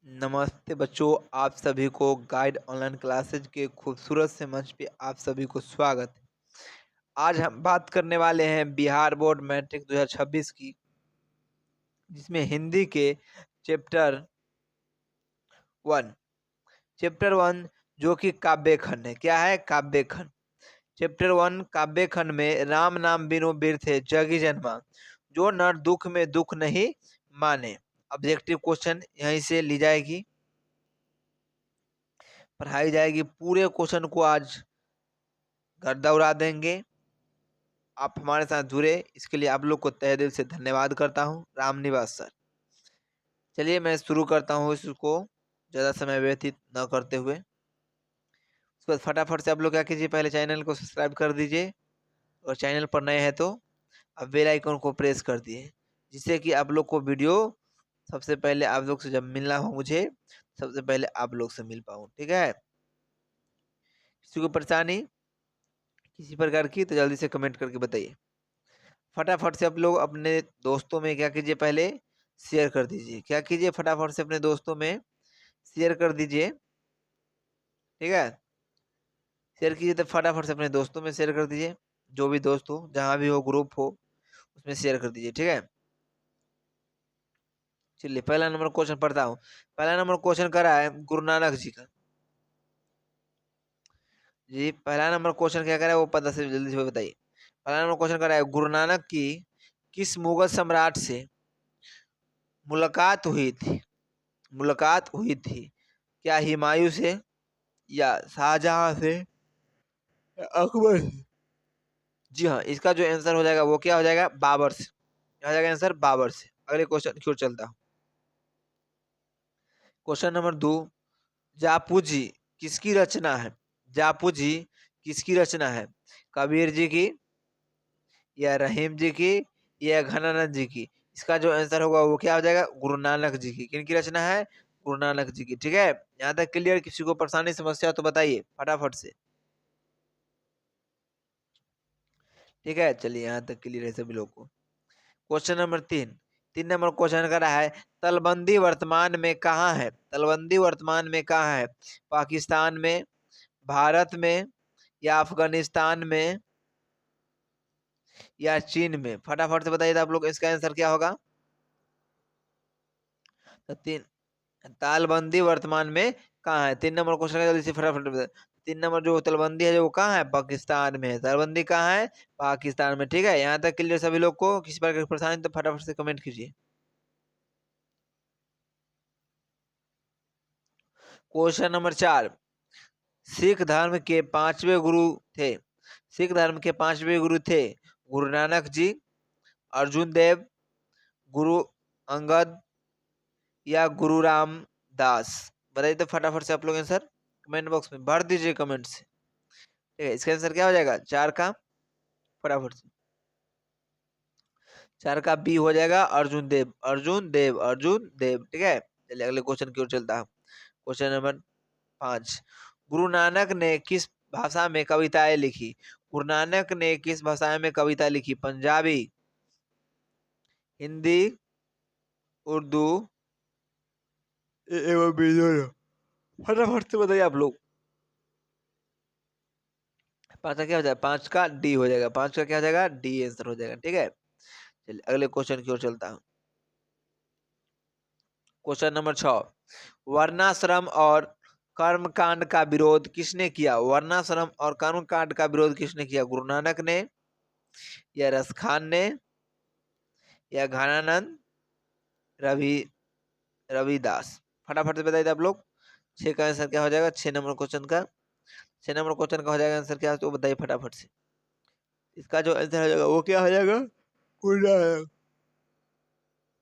नमस्ते बच्चों, आप सभी को गाइड ऑनलाइन क्लासेज के खूबसूरत से मंच पे आप सभी को स्वागत है। आज हम बात करने वाले हैं बिहार बोर्ड मैट्रिक 2026 की, जिसमें हिंदी के चैप्टर 1 चैप्टर 1 जो कि काव्य खंड है। क्या है? काव्य खंड। चैप्टर 1 काव्य खंड में राम नाम बिनु बिरथे जगी जन्मा, जो नर दुख में दुख नहीं माने। ऑब्जेक्टिव क्वेश्चन यहीं से ली जाएगी, पढ़ाई जाएगी। पूरे क्वेश्चन को आज गर्दा उड़ा देंगे। आप हमारे साथ जुड़े, इसके लिए आप लोग को तहे दिल से धन्यवाद करता हूँ। राम निवास सर। चलिए मैं शुरू करता हूँ इसको ज़्यादा समय व्यतीत न करते हुए। उसके बाद फटाफट से आप लोग क्या कीजिए, पहले चैनल को सब्सक्राइब कर दीजिए और चैनल पर नए हैं तो अब बेल आइकन को प्रेस कर दिए, जिससे कि आप लोग को वीडियो सबसे पहले आप लोग से जब मिलना हो, मुझे सबसे पहले आप लोग से मिल पाऊँ। ठीक है? किसी को परेशानी किसी प्रकार की तो जल्दी से कमेंट करके बताइए। फटाफट से आप लोग अपने दोस्तों में क्या कीजिए, पहले शेयर कर दीजिए। क्या कीजिए, फटाफट से अपने दोस्तों में शेयर कर दीजिए। ठीक है? शेयर कीजिए तो फटाफट से अपने दोस्तों में शेयर कर दीजिए। जो भी दोस्त हो, जहाँ भी हो, ग्रुप हो, उसमें शेयर कर दीजिए। ठीक है? चलिए पहला नंबर क्वेश्चन पढ़ता हूँ। पहला नंबर क्वेश्चन करा है गुरु नानक जी का। जी पहला नंबर क्वेश्चन क्या करा है वो पता से जल्दी से बताइए। पहला नंबर क्वेश्चन करा है गुरु नानक की किस मुगल सम्राट से मुलाकात हुई थी? मुलाकात हुई थी। क्या हुमायूं से, या शाहजहां से, या अकबर से? जी हाँ, इसका जो आंसर हो जाएगा वो क्या हो जाएगा? बाबर से। क्या हो जाएगा आंसर? बाबर से। अगले क्वेश्चन की ओर चलता हूँ। क्वेश्चन नंबर 2, जापू जी किसकी रचना है? जापू जी किसकी रचना है? कबीर जी की, या रहीम जी की, या घनानंद जी की? इसका जो आंसर होगा वो क्या हो जाएगा? गुरु नानक जी की। किन की रचना है? गुरु नानक जी की। ठीक है? यहाँ तक क्लियर? किसी को परेशानी समस्या तो बताइए फटाफट से। ठीक है, चलिए यहाँ तक क्लियर है सभी लोग को। क्वेश्चन नंबर 3, 3 नंबर क्वेश्चन का रहा है तलबंदी वर्तमान में कहाँ है? तलबंदी वर्तमान में कहाँ है? पाकिस्तान में, भारत में, या अफगानिस्तान में, या चीन में? फटाफट से बताइए तो आप लोग इसका आंसर क्या होगा? तो तीन, तालबंदी वर्तमान में कहाँ है? 3 नंबर क्वेश्चन का जल्दी से फटाफट बताइए। 3 नंबर जो तलबंदी है जो वो कहाँ है? पाकिस्तान में है। तलबंदी कहाँ है? पाकिस्तान में। ठीक है, यहाँ तक क्लियर सभी लोग को? किसी प्रकार की परेशानी तो फटाफट से कमेंट कीजिए। क्वेश्चन नंबर 4, सिख धर्म के 5वें गुरु थे। सिख धर्म के 5वें गुरु थे गुरु नानक जी, अर्जुन देव, गुरु अंगद, या गुरु रामदास? बताइए तो फटाफट से आप लोग आंसर कमेंट बॉक्स में भर दीजिए कमेंट से। ठीक है, इसका आंसर क्या हो जाएगा 4 का? फटाफट से 4 का बी हो जाएगा, अर्जुन देव, अर्जुन देव, अर्जुन देव। ठीक है, चलिए अगले क्वेश्चन की ओर चलता है। क्वेश्चन नंबर 5, गुरु नानक ने किस भाषा में कविताएं लिखी? गुरु नानक ने किस भाषा में कविता लिखी? पंजाबी, हिंदी, उर्दू, एवं मिजोरम? फटाफट से बताइए आप लोग। 5 का क्या हो जाएगा? 5 का डी हो जाएगा। 5 का क्या हो जाएगा? डी आंसर हो जाएगा। ठीक है, चलिए अगले क्वेश्चन की ओर चलता हूँ। क्वेश्चन नंबर 6, वर्णाश्रम और कर्मकांड का विरोध किसने किया? वर्णाश्रम और कर्मकांड का विरोध किसने किया? गुरु नानक ने, या रसखान ने, या घनानंद, रवि रविदास? फटाफट से बताइए आप लोग। 6 का आंसर क्या हो जाएगा? 6 नंबर क्वेश्चन का 6 नंबर क्वेश्चन का हो जाएगा आंसर क्या? तो बताइए फटाफट से। इसका जो आंसर हो जाएगा वो क्या हो जाएगा?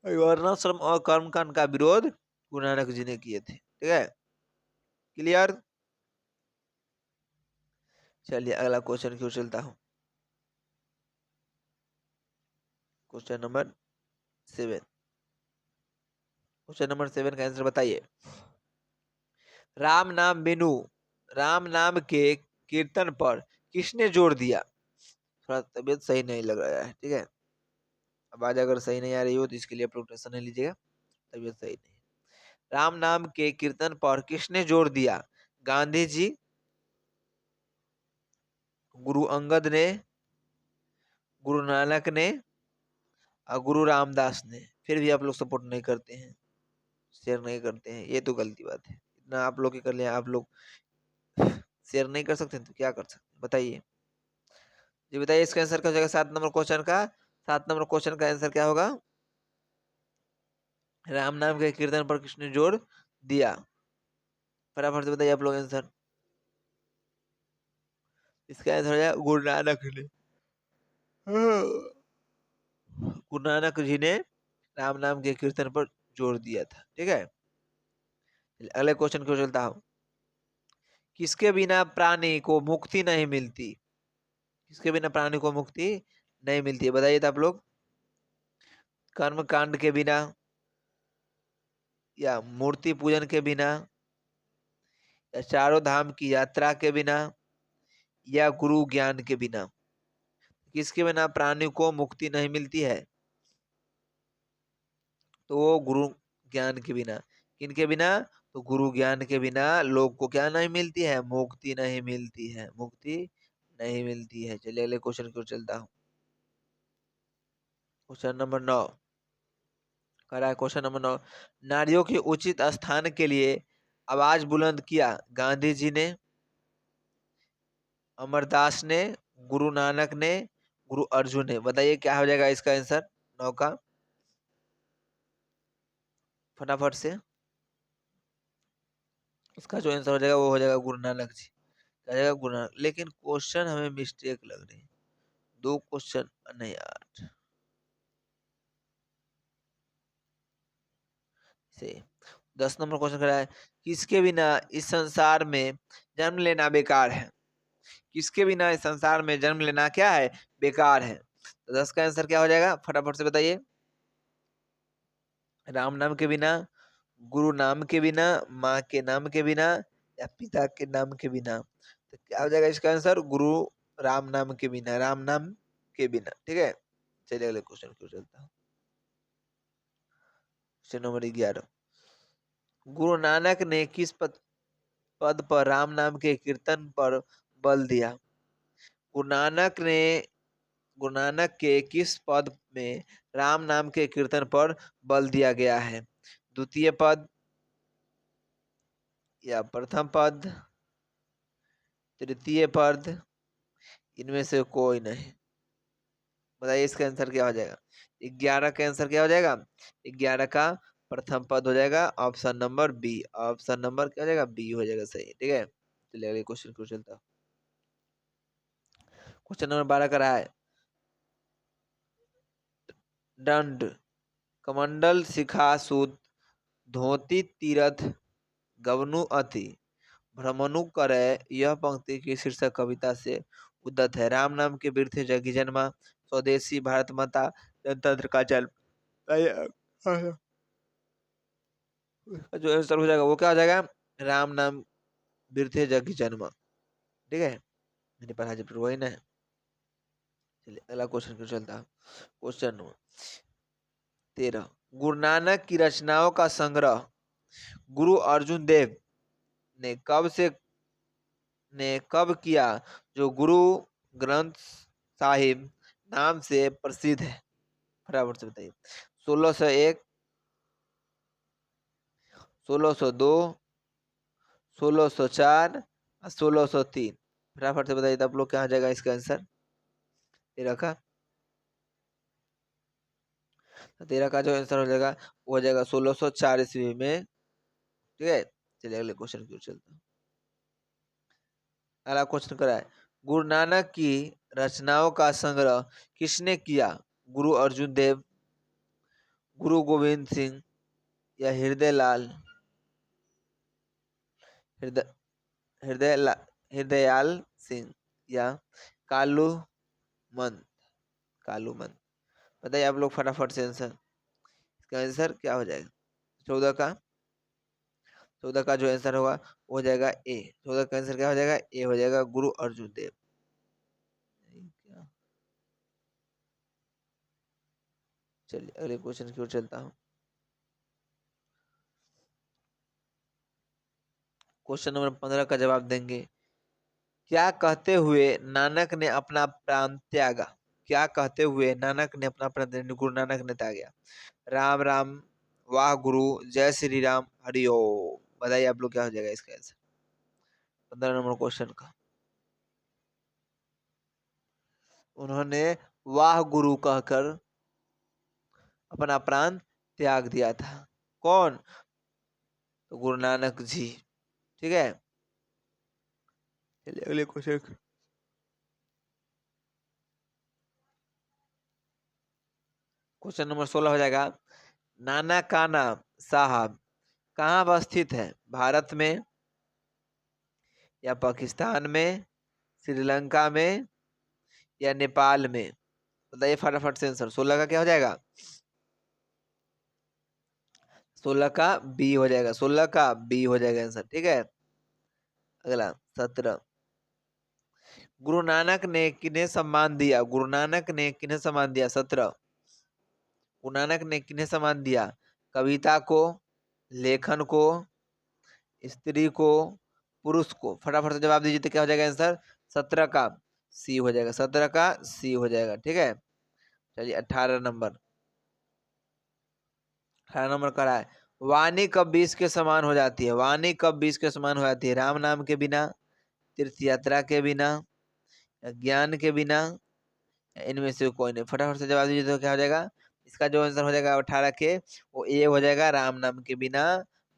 वर्णाश्रम और कर्मकांड का विरोध गुरु नानक जी ने किए थे। ठीक है, क्लियर? चलिए अगला क्वेश्चन की ओर चलता हूँ। क्वेश्चन नंबर 7, क्वेश्चन नंबर 7 का आंसर बताइए। राम नाम बिनु राम नाम के कीर्तन पर किसने जोर दिया? थोड़ा तबीयत सही नहीं लग रहा है। ठीक है, आवाज अगर सही नहीं आ रही हो तो इसके लिए आप लोग टेंशन नहीं लीजिएगा, तबीयत सही नहीं है। राम नाम के कीर्तन पर किसने जोर दिया? गांधी जी, गुरु अंगद ने, गुरु नानक ने और गुरु रामदास ने। फिर भी आप लोग सपोर्ट नहीं करते हैं, शेयर नहीं करते हैं, ये तो गलती बात है। इतना आप लोग ही कर लिया, आप लोग शेयर नहीं कर सकते तो क्या कर सकते हैं? बताइए जी, बताइए इसका आंसर क्या हो जाएगा 7 नंबर क्वेश्चन का? 7 नंबर क्वेश्चन का आंसर क्या होगा? राम नाम के कीर्तन पर किसने जोर दिया? फटाफट से बताइए आप लोग आंसर। इसका आंसर हो जाएगा गुरु नानक ने। गुरु नानक जी ने राम नाम के कीर्तन पर जोर दिया था। ठीक है, अगले क्वेश्चन को चलता हूँ। किसके बिना प्राणी को मुक्ति नहीं मिलती? किसके बिना प्राणी को मुक्ति नहीं मिलती है? बताइए तो आप लोग। कर्म कांड के बिना, या मूर्ति पूजन के बिना, या चारों धाम की यात्रा के बिना, या गुरु ज्ञान के बिना? किसके बिना प्राणी को मुक्ति नहीं मिलती है? तो वो गुरु ज्ञान के बिना। किनके बिना? तो गुरु ज्ञान के बिना लोग को क्या नहीं मिलती है? मुक्ति नहीं मिलती है, मुक्ति नहीं मिलती है। चलिए अगले क्वेश्चन की ओर चलता हूँ। क्वेश्चन नंबर 9 करा है। क्वेश्चन नंबर 9, नारियों के उचित स्थान के लिए आवाज बुलंद किया? गांधी जी ने, अमरदास ने, गुरु नानक ने, गुरु अर्जुन ने? बताइए क्या हो जाएगा इसका आंसर 9 का? फटाफट से। इसका जो आंसर हो जाएगा वो हो जाएगा गुरु नानक जी। क्या हो जाएगा? गुरु नानक। लेकिन क्वेश्चन हमें मिस्टेक लग रही है। 2 क्वेश्चन नहीं यार से। 10 नंबर क्वेश्चन करा है। किसके बिना इस संसार में जन्म लेना बेकार है? किसके बिना इस संसार में जन्म लेना क्या है? बेकार है। तो 10 का आंसर क्या हो जाएगा? फटाफट से बताइए। राम नाम के बिना, गुरु नाम के बिना, माँ के नाम के बिना, या पिता के नाम के बिना? तो क्या हो जाएगा इसका आंसर? गुरु राम नाम के बिना, राम नाम के बिना। ठीक है, चलिए अगले क्वेश्चन को चलता हूँ। क्वेश्चन नंबर 11, गुरु नानक ने किस पद पर राम नाम के कीर्तन पर बल दिया? गुरु नानक ने, गुरु नानक के किस पद में राम नाम के कीर्तन पर बल दिया गया है? द्वितीय पद, या प्रथम पद, तृतीय पद, इनमें से कोई नहीं? बताइए इसका आंसर क्या हो जाएगा? 11 का आंसर क्या हो जाएगा? 11 का प्रथम पद हो जाएगा option number B. Option number क्या हो जाएगा? बी हो जाएगा सही। ठीक है, चलिए अगले क्वेश्चन को चलता हूँ। क्वेश्चन नंबर 12 का रहा है। दंड, कमंडल, शिखा, सूत, धोती, तीरथ, गवनु, अति, भ्रमणु करे, यह पंक्ति की शीर्षक कविता से उद्धत है? राम नाम के वीर थे जगी जन्मा, स्वदेशी, भारत माता, जनतंत्र का जन्म? जो आंसर हो जाएगा वो क्या हो जाएगा? राम नाम वीर थे जगी जन्मा। ठीक है, मेरे पास आज वही ना है। चलिए अगला क्वेश्चन क्यों चलता है। क्वेश्चन नंबर 13, गुरु नानक की रचनाओं का संग्रह गुरु अर्जुन देव ने कब से कब किया, जो गुरु ग्रंथ साहिब नाम से प्रसिद्ध है? फटाफट से बताइए। 1601, 1602, 1604, 1603? फटाफट से बताइए तो आप लोग क्या जाएगा इसका आंसर? 13 का। 13 का जो आंसर हो जाएगा वो हो जाएगा 1604 ईस्वी में। ठीक है, चलिए अगले क्वेश्चन की ओर चलते हैं। अगला क्वेश्चन करा है। गुरु नानक की रचनाओं का संग्रह किसने किया? गुरु अर्जुन देव, गुरु गोविंद सिंह, या हृदय हृदयाल सिंह, या कालू मंद? कालू मंद? बताइए आप लोग फटाफट से आंसर। इसका आंसर क्या हो जाएगा? 14 का। 14 का जो आंसर होगा वो हो जाएगा ए। 14 का आंसर क्या हो जाएगा? ए हो जाएगा, गुरु अर्जुन देव। क्या? चलिए अगले क्वेश्चन की ओर चलता हूँ। क्वेश्चन नंबर 15 का जवाब देंगे। क्या कहते हुए नानक ने अपना प्राण त्यागा? क्या कहते हुए नानक ने अपना प्राण त्यागा? गुरु नानक ने त्यागा। राम राम, वाह गुरु, जय श्री राम, हरि ओम। बताइए आप लोग क्या हो जाएगा इसका आंसर 15 नंबर क्वेश्चन का। उन्होंने वाह गुरु कहकर अपना प्राण त्याग दिया था। कौन? तो गुरु नानक जी। ठीक है, चलिए अगले क्वेश्चन। क्वेश्चन नंबर 16 हो जाएगा। नाना काना साहब कहाँ अवस्थित है? भारत में या पाकिस्तान में, श्रीलंका में या नेपाल में? बताइए फटाफट से आंसर। 16 का क्या हो जाएगा? 16 का बी हो जाएगा। 16 का बी हो जाएगा आंसर। ठीक है, अगला 17। गुरु नानक ने किन्हें सम्मान दिया? गुरु नानक ने किन्हें सम्मान दिया? 17। गुरु नानक ने किन्हें सम्मान दिया? कविता को, लेखन को, स्त्री को, पुरुष को? फटाफट से जवाब दीजिए तो क्या हो जाएगा आंसर? 17 का सी हो जाएगा। 17 का सी हो जाएगा। ठीक है, चलिए 18 नंबर। 18 नंबर करा है। वाणी कब बीज के समान हो जाती है? वाणी कब बीज के समान हो जाती है? राम नाम के बिना, तीर्थ यात्रा के बिना, ज्ञान के बिना, इनमें से कोई नहीं। फटाफट से जवाब दीजिए तो क्या हो जाएगा? इसका जो आंसर हो जाएगा 18 के, वो ए हो जाएगा। राम नाम के बिना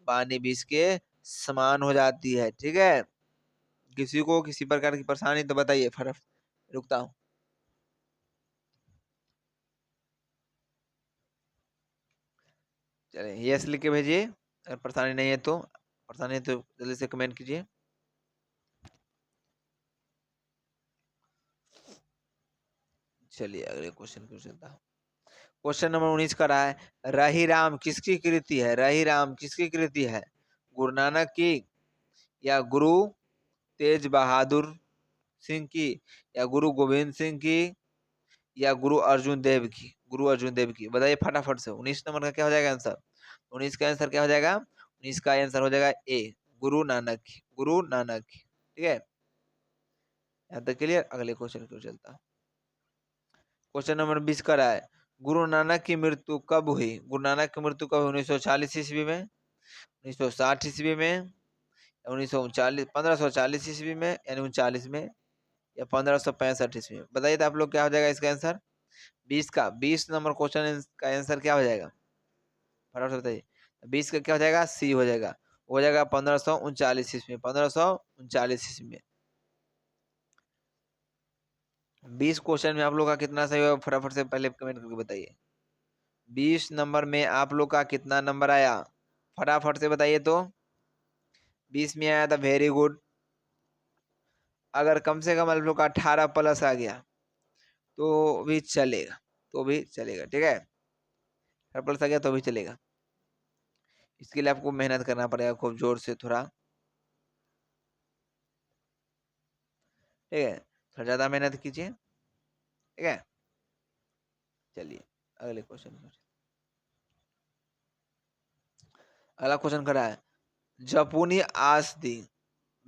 वाणी बीज के समान हो जाती है। ठीक है, किसी को किसी प्रकार की परेशानी तो बताइए फटाफट, रुकता हूँ। चलिए यस लिख के भेजिए अगर परेशानी नहीं है तो। परेशानी है तो जल्दी से कमेंट कीजिए। चलिए अगले क्वेश्चन को चलता हूँ। क्वेश्चन नंबर 19 का रहा है। रही राम किसकी कृति है? रही राम किसकी कृति है? गुरु नानक की, या गुरु तेज बहादुर सिंह की, या गुरु गोविंद सिंह की, या गुरु अर्जुन देव की? गुरु अर्जुन देव की। बताइए फटाफट से। 19 नंबर का क्या हो जाएगा आंसर? 19 का आंसर क्या हो जाएगा? 19 का आंसर हो जाएगा ए, गुरु नानक की। गुरु नानक की। ठीक है, यहाँ तक क्लियर। अगले क्वेश्चन को चलता हूँ। क्वेश्चन नंबर 20 का रहा है। गुरु नानक की मृत्यु कब हुई? गुरु नानक की मृत्यु कब? 1940 ईस्वी में, 1960 ईस्वी में, 1939 1540 ईस्वी में, यानी 39 में, या 1565 ईस्वी में? बताइए तो आप लोग क्या हो जाएगा इसका आंसर? 20 का 20 नंबर क्वेश्चन का आंसर क्या हो जाएगा? फटाफट से बताइए। 20 का क्या हो जाएगा? सी हो जाएगा। हो जाएगा 1539 ईस्वी में। 1539 ईस्वी में। 20 क्वेश्चन में आप लोग का कितना सही होगा? फटाफट से पहले कमेंट करके बताइए। 20 नंबर में आप लोग का कितना नंबर आया? फटाफट से बताइए तो। 20 में आया था, वेरी गुड। अगर कम से कम आप लोग का 18 प्लस आ गया तो भी चलेगा, तो भी चलेगा। ठीक है, 18 प्लस आ गया तो भी चलेगा। इसके लिए आपको मेहनत करना पड़ेगा खूब जोर से थोड़ा। ठीक है, थोड़ा ज्यादा मेहनत कीजिए। ठीक है, चलिए अगले क्वेश्चन। अगला क्वेश्चन करा है। जपुनी आसदी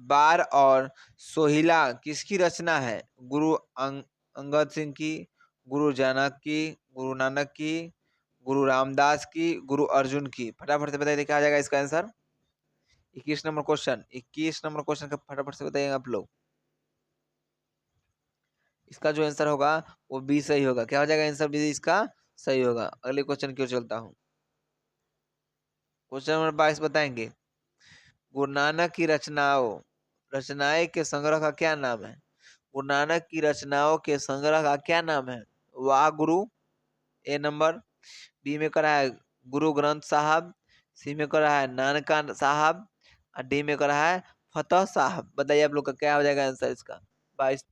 बार और सोहिला किसकी रचना है? गुरु अंगद सिंह की, गुरु जानक की, गुरु नानक की, गुरु रामदास की, गुरु अर्जुन की? फटाफट से बताइए क्या आ जाएगा इसका answer? 21 number question. 21 number question का फटाफट से बताइए आप लोग। इसका जो आंसर होगा वो बी सही होगा। क्या हो जाएगा आंसर? बी इसका सही होगा। अगले क्वेश्चन क्यों चलता हूँ। क्वेश्चन नंबर 22 बताएंगे। गुरु नानक की रचनाएं के संग्रह का क्या नाम है? गुरु नानक की रचनाओं के संग्रह का क्या नाम है? वाह गुरु ए नंबर, बी में करा है गुरु ग्रंथ साहब, सी में करा है नानका साहब, और डी में करा है फतह साहब? बताइए आप लोग का क्या हो जाएगा आंसर इसका? 22।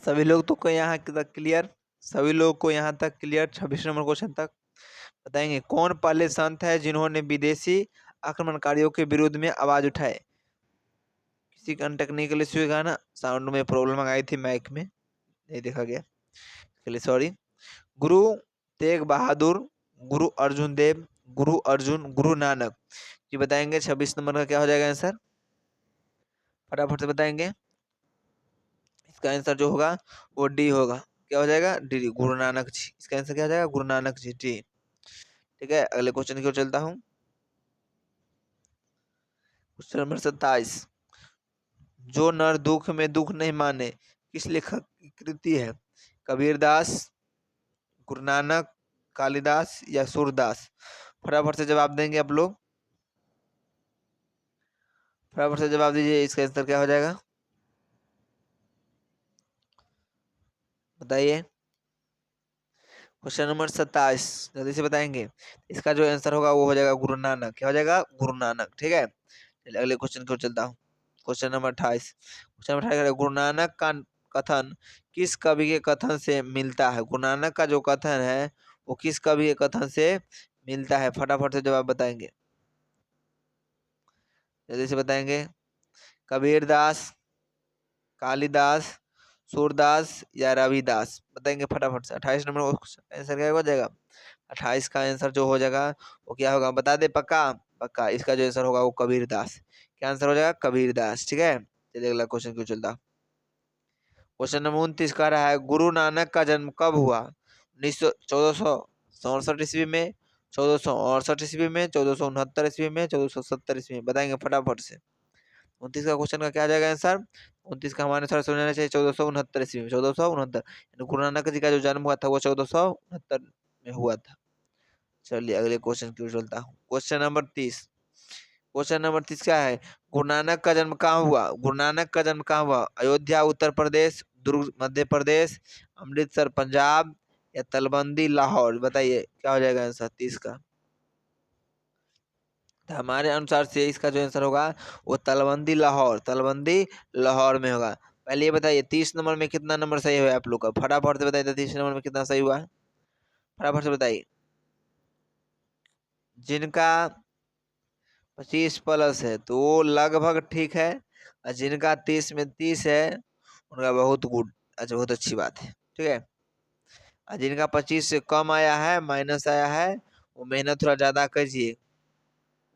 सभी लोग तो को यहाँ तक क्लियर, सभी लोग को यहाँ तक क्लियर। 26 नंबर क्वेश्चन तक बताएंगे, कौन पहले संत है जिन्होंने विदेशी आक्रमणकारियों के विरुद्ध में आवाज उठाए? किसी का टेक्निकल इश्यू है, गाना साउंड में प्रॉब्लम आई थी, माइक में नहीं देखा गया, इसके लिए सॉरी। गुरु तेग बहादुर, गुरु अर्जुन देव, गुरु अर्जुन, गुरु नानक। ये बताएंगे 26 नंबर का क्या हो जाएगा आंसर, फटाफट से बताएंगे। इसका आंसर जो होगा वो डी होगा। क्या हो जाएगा, डी, गुरु नानक जी। इसका आंसर क्या हो जाएगा, गुरु नानक जी, डी। ठीक है, अगले क्वेश्चन की ओर चलता हूँ। क्वेश्चन नंबर 27, जो नर दुख में दुख नहीं माने किस लेखक की कृति है? कबीरदास, गुरु नानक, कालिदास या सूरदास? फटाफट से जवाब देंगे आप लोग, फटाफट से जवाब दीजिए, इसका आंसर क्या हो जाएगा बताइए। क्वेश्चन नंबर 27 जल्दी से बताएंगे। इसका जो आंसर होगा वो हो जाएगा गुरु नानक। क्या हो जाएगा, गुरु नानक। ठीक है, चलिए अगले क्वेश्चन की ओर चलता हूँ। Question number 28, question number 28, Guru Nanak का कथन किस कवि के कथन से मिलता है? गुरु नानक का जो कथन है वो किस कवि के कथन से मिलता है? फटाफट से जवाब बताएंगे, जल्दी से बताएंगे। कबीरदास, कालिदास, सूरदास या रविदास? बताएंगे फटाफट से। 28 नंबर आंसर क्या हो जाएगा? 28 का आंसर जो हो जाएगा वो क्या होगा, बता दे पक्का? पक्का, इसका जो आंसर होगा वो कबीरदास। क्या आंसर हो जाएगा, कबीरदास। ठीक है, चलिए अगला क्वेश्चन क्यों चलता। क्वेश्चन नंबर 29 कह रहा है, गुरु नानक का जन्म कब हुआ? 1467 ईस्वी में, 1468 ईस्वी में, 1469 ईस्वी में, 1470 ईस्वी में? बताएंगे फटाफट से। 29 का क्वेश्चन का क्या आ जाएगा आंसर? 29 का हमारे अनुसार समझना चाहिए 1469 ईस्वी में, 1469। गुरु नानक जी का जो जन्म हुआ था वो 1469 में हुआ था। चलिए अगले क्वेश्चन की ओर चलता हूँ। क्वेश्चन नंबर 30, क्वेश्चन नंबर 30 क्या है? गुरु नानक का जन्म कहाँ हुआ? गुरु नानक का जन्म कहाँ हुआ? अयोध्या उत्तर प्रदेश, दुर्ग मध्य प्रदेश, अमृतसर पंजाब या तलबंदी लाहौर? बताइए क्या हो जाएगा आंसर 30 का? तो हमारे अनुसार से इसका जो आंसर होगा वो तलबंदी लाहौर, तलबंदी लाहौर में होगा। पहले ये बताइए 30 नंबर में कितना नंबर सही हुआ आप लोग का? फटाफट से बताइए, 30 नंबर में कितना सही हुआ है? फटाफट से बताइए। जिनका 25+ है तो वो लगभग ठीक है, और जिनका 30 में 30 है उनका बहुत गुड, अच्छा बहुत अच्छी बात है। ठीक है, और जिनका 25 से कम आया है, माइनस आया है, वो मेहनत थोड़ा ज्यादा कीजिए।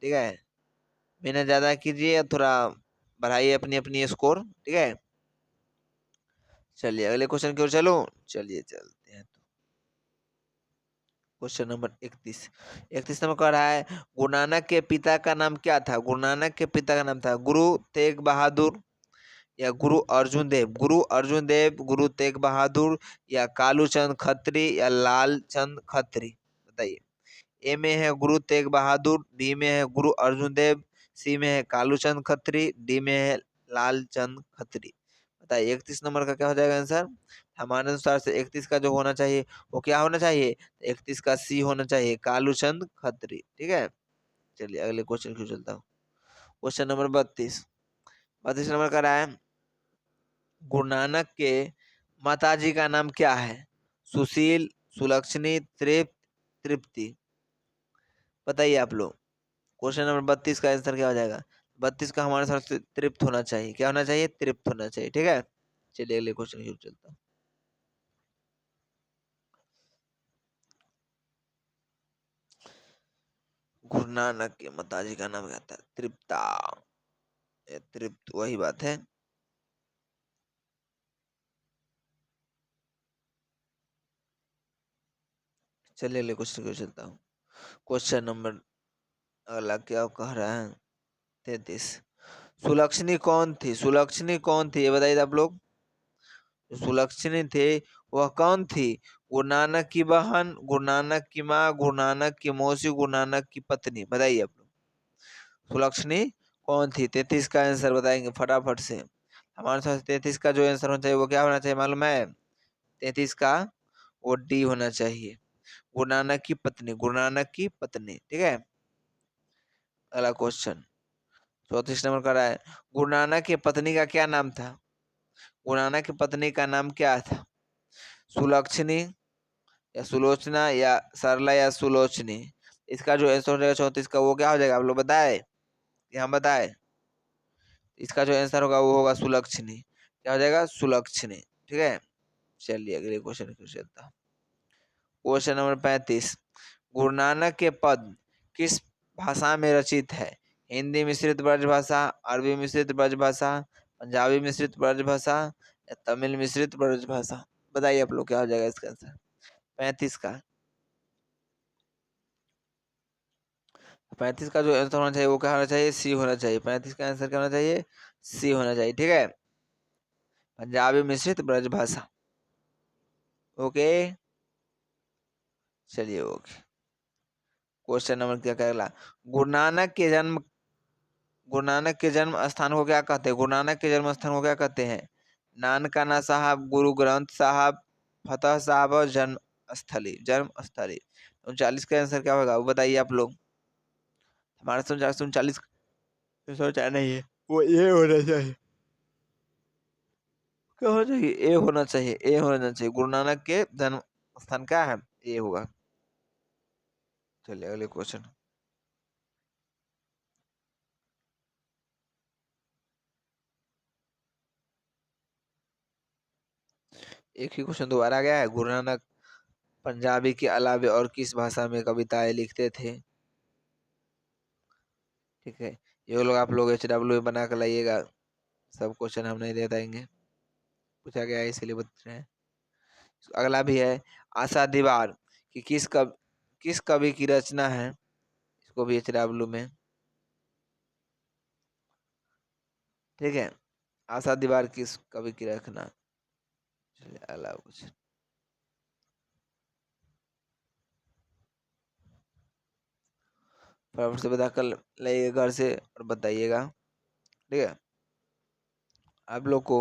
ठीक है, मेहनत ज्यादा कीजिए, थोड़ा बढ़ाइए अपनी अपनी स्कोर। ठीक है, चलिए अगले क्वेश्चन की ओर चलो, चलिए चलते हैं। क्वेश्चन नंबर 31, 31 नंबर कह रहा है, गुरु नानक के पिता का नाम क्या था? गुरु नानक के पिता का नाम था गुरु तेग बहादुर या गुरु अर्जुन देव? गुरु अर्जुन देव, गुरु तेग बहादुर या कालू चंद खत्री या लाल चंद खत्री? बताइए। ए में है गुरु तेग बहादुर, बी में है गुरु अर्जुन देव, सी में है कालू चंद खत्री, डी में है लाल चंद खत्री? बताइए 31 नंबर का क्या हो जाएगा आंसर? हमारे अनुसार से 31 का जो होना चाहिए वो क्या होना चाहिए? 31 का सी होना चाहिए, कालू चंद खत्री। ठीक है, चलिए अगले क्वेश्चन क्यों चलता हूँ। क्वेश्चन नंबर 32, 32 नंबर का रहा है, गुरु नानक के माताजी का नाम क्या है? सुशील, सुलक्षणी, तृप्ति? बताइए आप लोग। क्वेश्चन नंबर 32 का आंसर क्या हो जाएगा? 32 का हमारे साथ तृप्त होना चाहिए। क्या होना चाहिए? तृप्त होना चाहिए। ठीक है, चलिए अगले क्वेश्चन की ओर चलता हूँ। गुरु नानक के माताजी का नाम क्या था? तृप्ता, तृप्त, वही बात है। चलिए अगले क्वेश्चन की ओर चलता हूँ। क्वेश्चन नंबर अगला क्या कह रहा है? 33, सुलक्षणी कौन थी? सुलक्षणी कौन थी ये बताइए आप लोग। जो सुलक्षणी थे वह कौन थी? गुरु नानक की बहन, गुरु नानक की माँ, गुरु नानक की मौसी, गुरु नानक की पत्नी? बताइए आप लोग, सुलक्षणी कौन थी? 33 का आंसर बताएंगे फटाफट से। हमारे साथ 33 का जो आंसर होना चाहिए वो क्या होना चाहिए मालूम है? 33 का वो डी होना चाहिए, गुरु नानक की पत्नी, गुरु नानक की पत्नी। ठीक है, अगला क्वेश्चन 34 नंबर का रहा है, गुरु नानक की पत्नी का क्या नाम था? गुरु नानक की पत्नी का नाम क्या था? सुलक्षणी या सुलोचना या सरला या सुलोचनी? इसका जो आंसर हो जाएगा 34 का, वो क्या हो जाएगा? आप लोग बताए, यहाँ बताए। इसका जो आंसर होगा वो होगा सुलक्षणी। क्या हो जाएगा? सुलक्षणी। ठीक है, चलिए अगले क्वेश्चन की चलता। क्वेश्चन नंबर 35, गुरु नानक के पद किस भाषा में रचित है? हिंदी मिश्रित ब्रजभाषा, अरबी मिश्रित ब्रजभाषा, पंजाबी मिश्रित ब्रजभाषा या तमिल मिश्रित ब्रजभाषा? बताइए आप लोग, क्या हो जाएगा इसका आंसर 35 का? 35 का जो आंसर होना चाहिए वो क्या होना चाहिए? सी होना चाहिए। 35 का आंसर क्या होना चाहिए? सी होना चाहिए। ठीक है, पंजाबी मिश्रित ब्रजभाषा। ओके, चलिए ओके। क्वेश्चन नंबर क्या कहला? गुरु नानक के जन्म गुरु नानक के जन्म स्थान को क्या कहते हैं? गुरु नानक के जन्म स्थान को क्या कहते हैं? नानकाना साहब, गुरु ग्रंथ साहब, फतेह साहब और जन्म स्थली। 39 का आंसर क्या होगा वो बताइए आप लोग। हमारा 39 सोचा नहीं है, वो ये होना चाहिए। क्या होना चाहिए? ए होना चाहिए, ए होना चाहिए। गुरु नानक के जन्म स्थान क्या है? ए होगा। चलिए अगले क्वेश्चन। एक ही क्वेश्चन दोबारा आ गया है। गुरु नानक पंजाबी के अलावे और किस भाषा में कविताएं लिखते थे? ठीक है, ये लोग आप लोग HW में बना कर लाइएगा। सब क्वेश्चन हम नहीं दे पाएंगे, पूछा गया है इसीलिए बता रहे हैं। अगला भी है, आशा दीवार कि किस कवि की रचना है? इसको भी HW में। ठीक है, आशा दीवार किस कवि की रचना? चलिए अगला कुछ फटाफट से बता कर लाइएगा घर से और बताइएगा। ठीक है, आप लोग को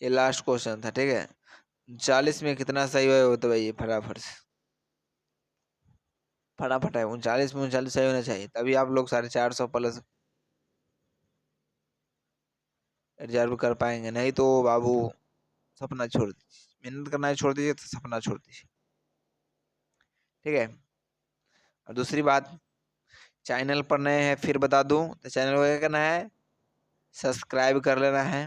ये लास्ट क्वेश्चन था। ठीक है, 39 में कितना सही हुआ है वो तो भाई फटाफट से फटाफट है। 39 में 39 सही होना चाहिए, तभी आप लोग 450 प्लस रिजर्व कर पाएंगे। नहीं तो बाबू सपना छोड़ दीजिए, मेहनत करना छोड़ दीजिए तो सपना छोड़ दीजिए। ठीक है, और दूसरी बात, चैनल पर नए हैं फिर बता दूं तो चैनल को क्या करना है? सब्सक्राइब कर लेना है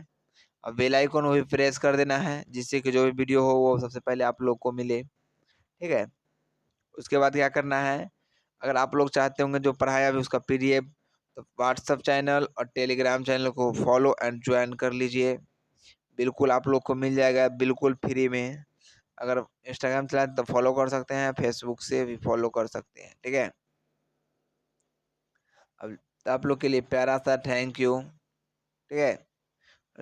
और बेल आइकन भी प्रेस कर देना है, जिससे कि जो भी वीडियो हो वो सबसे पहले आप लोग को मिले। ठीक है, उसके बाद क्या करना है? अगर आप लोग चाहते होंगे जो पढ़ाया अभी उसका PDF, तो व्हाट्सअप चैनल और टेलीग्राम चैनल को फॉलो एंड ज्वाइन कर लीजिए। बिल्कुल आप लोग को मिल जाएगा, बिल्कुल फ्री में। अगर इंस्टाग्राम चलाते तो फॉलो कर सकते हैं, फेसबुक से भी फॉलो कर सकते हैं। ठीक है, अब आप लोग के लिए प्यारा सा थैंक यू। ठीक है,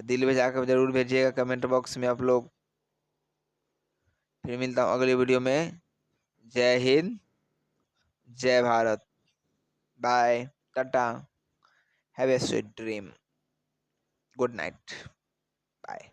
दिल में जाकर जरूर भेजिएगा कमेंट बॉक्स में आप लोग। फिर मिलता हूँ अगली वीडियो में। जय हिंद, जय Bharat, bye, tata, have a sweet dream, good night, bye.